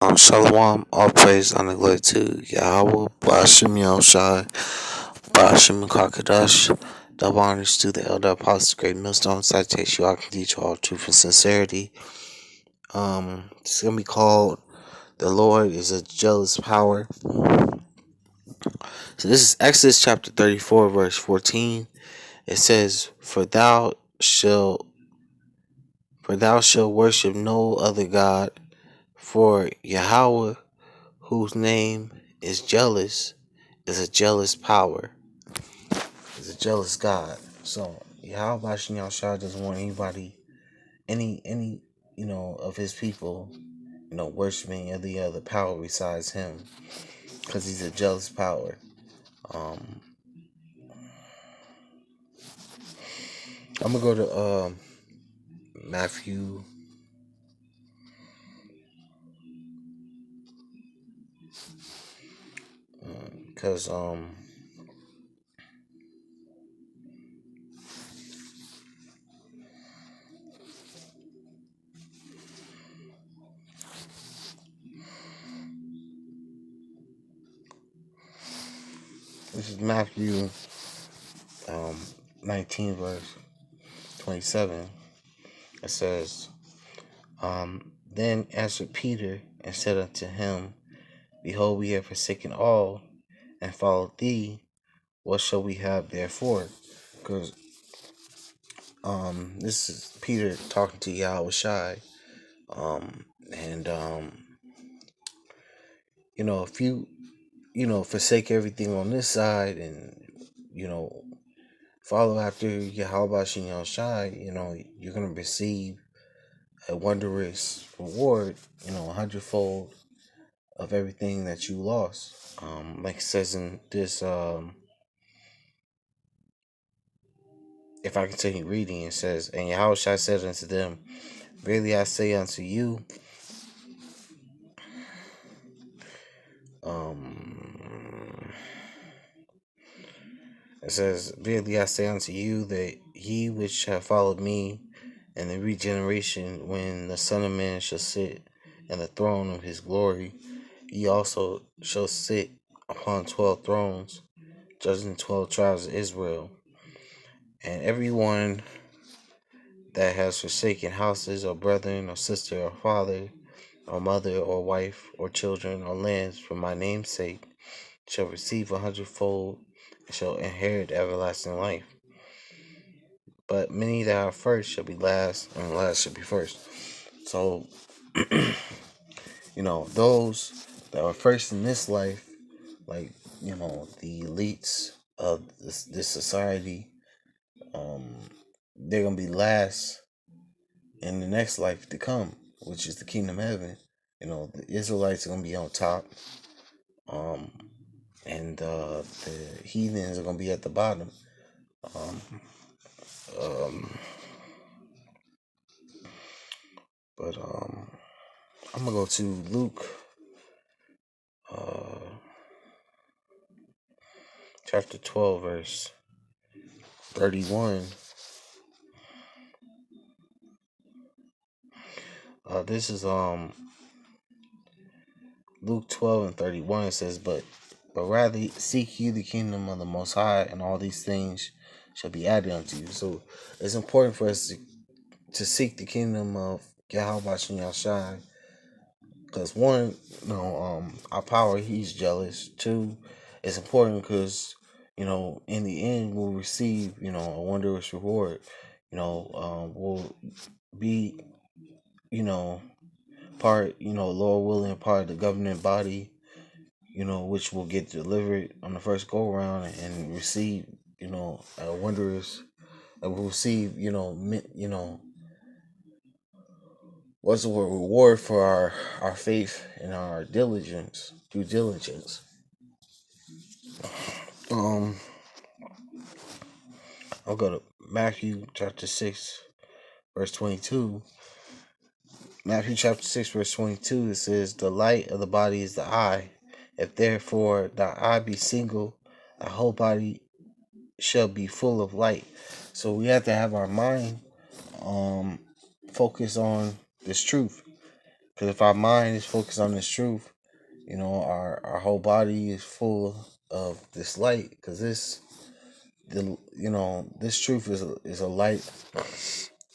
Shalom, all praise and glory to Yahweh, Bashim Yahushai, Bashim Kakadash. Double honors to the elder apostle, great millstone, citation, I can teach all truth and sincerity. It's gonna be called "The Lord is a Jealous Power." So this is Exodus chapter 34, verse 14. It says, For thou shalt worship no other God, for Yahweh, whose name is jealous, is a jealous power, is a jealous God. So Yahweh Bashin Yahshua doesn't want anybody, any of his people, worshiping any other power besides him, because he's a jealous power. I'm gonna go to Matthew. Because this is Matthew 19 verse 27. It says, Then answered Peter and said unto him, Behold, we have forsaken all and followed thee. What shall we have therefore? Because this is Peter talking to Yahweh Shai. And if you forsake everything on this side and follow after Yahweh Shai, you're gonna receive a wondrous reward, a hundredfold of everything that you lost. Like it says in this, if I continue reading, it says, And Yahushua said unto them, Verily I say unto you, it says, Verily I say unto you, that ye which have followed me in the regeneration, when the Son of Man shall sit in the throne of his glory, ye also shall sit upon 12 thrones, judging 12 tribes of Israel. And everyone that has forsaken houses, or brethren, or sister, or father, or mother, or wife, or children, or lands, for my name's sake, shall receive a hundredfold, and shall inherit everlasting life. But many that are first shall be last, and the last shall be first. So, those that are first in this life, like, the elites of this society, they're going to be last in the next life to come, which is the kingdom of heaven. The Israelites are going to be on top, and the heathens are going to be at the bottom. But I'm going to go to Luke chapter 12, verse 31. This is Luke 12 and 31. It says, But rather seek you the kingdom of the Most High, and all these things shall be added unto you. So it's important for us to seek the kingdom of Yahweh Shai, because one, our power, he's jealous. Two, it's important because in the end we'll receive a wondrous reward. We'll be part, Lord willing, part of the governing body, which will get delivered on the first go around and receive, a wondrous, and we'll receive, what's the word, reward for our faith and our due diligence. I'll go to Matthew chapter 6, verse 22. Matthew chapter 6, verse 22, it says, The light of the body is the eye. If therefore thy eye be single, thy whole body shall be full of light. So we have to have our mind focus on this truth. Because if our mind is focused on this truth, our whole body is full of this light. Because this truth is a light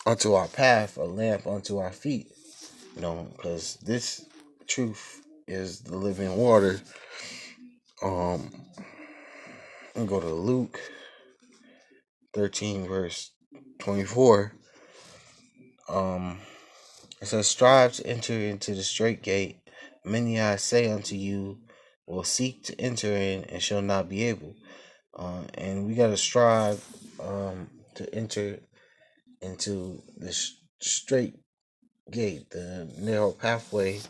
unto our path, a lamp unto our feet. Because this truth is the living water. I'll go to Luke 13, verse 24. It says, strive to enter into the straight gate. Many, I say unto you, will seek to enter in and shall not be able. And we got to strive to enter into the straight gate, the narrow pathway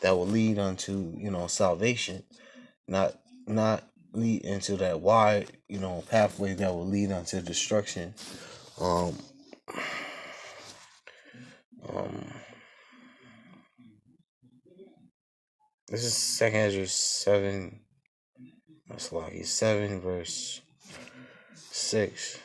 that will lead unto salvation, not lead into that wide pathway that will lead unto destruction. Um, um, this is 2 Ezra 7. That's like 7 verse 6.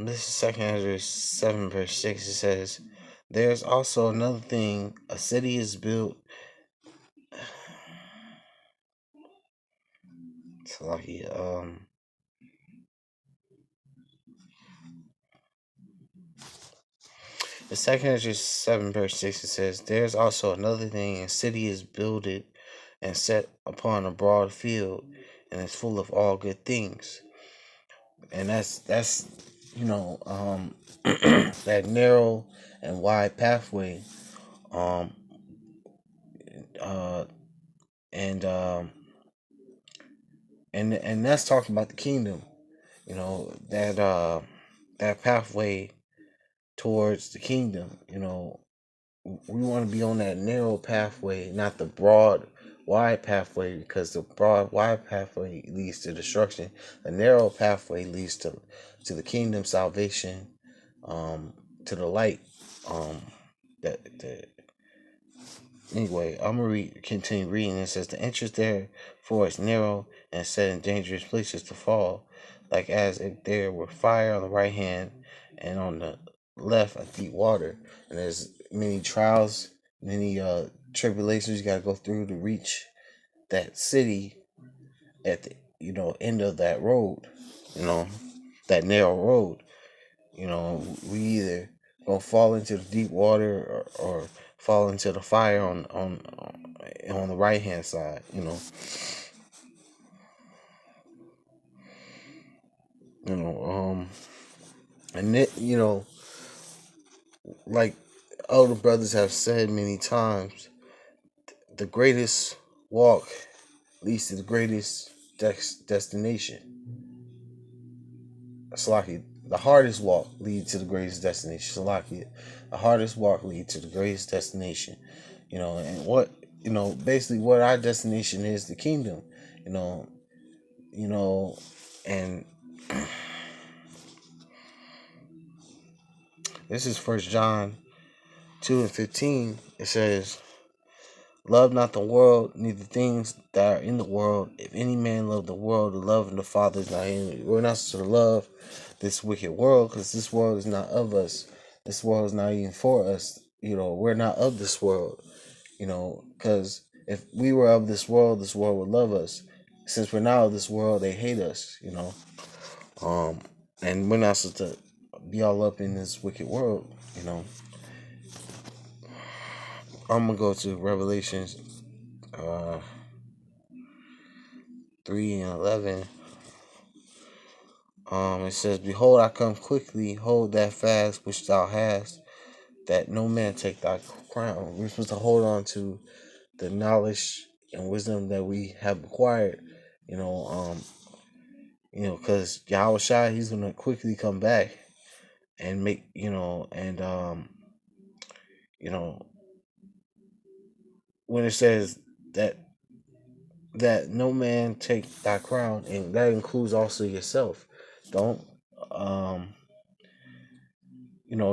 This is 2 Ezra 7 verse 6. It says, there's also another thing. A city is built. It's like the 2 Ezra 7 verse 6. It says, there's also another thing. A city is builded and set upon a broad field, and is full of all good things. And that's that narrow and wide pathway, and that's talking about the kingdom. That pathway towards the kingdom. We want to be on that narrow pathway, not the broad wide pathway, because the broad wide pathway leads to destruction. The narrow pathway leads to the kingdom, salvation, to the light. That Anyway, I'm gonna continue reading. It says, the entrance therefore is narrow and set in dangerous places to fall, like as if there were fire on the right hand and on the left a deep water. And there's many trials, many tribulations you gotta go through to reach that city at the end of that road, that narrow road. We either gonna fall into the deep water, or fall into the fire on the right hand side. And it, like other brothers have said many times, the greatest walk leads to the greatest destination. Salaki, the hardest walk leads to the greatest destination. Salaki, the hardest walk leads to the greatest destination. And basically what our destination is, the kingdom. And this is 1 John 2:15. It says, love not the world, neither things that are in the world. If any man love the world, the love of the Father is not in it. We're not to love this wicked world, because this world is not of us. This world is not even for us. We're not of this world. Because if we were of this world would love us. Since we're not of this world, they hate us. And we're not supposed to be all up in this wicked world. I'm gonna go to Revelations 3:11. It says, behold, I come quickly, hold that fast which thou hast, that no man take thy crown. We're supposed to hold on to the knowledge and wisdom that we have acquired, because Yahweh Shai, he's gonna quickly come back and make, when it says that no man take thy crown, and that includes also yourself. Don't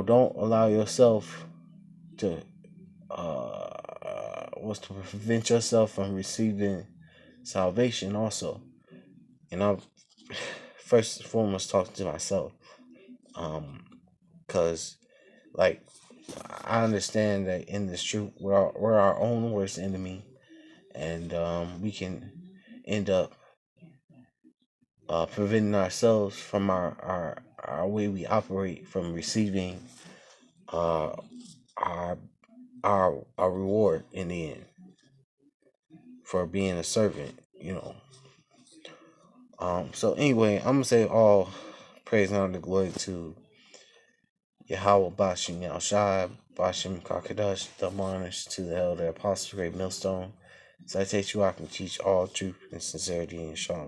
don't allow yourself to was to prevent yourself from receiving salvation also. And I'm first and foremost talking to myself, because like I understand that in this truth, we're our own worst enemy, and we can end up preventing ourselves from our way we operate from receiving uh, our our reward in the end for being a servant. So anyway, I'm gonna say all praise and honor and glory to Yahweh Bashim Yahushai, Bashim Kakadash, double honors to the elder apostle, great millstone. So I take you, I can teach all truth and sincerity and shalom.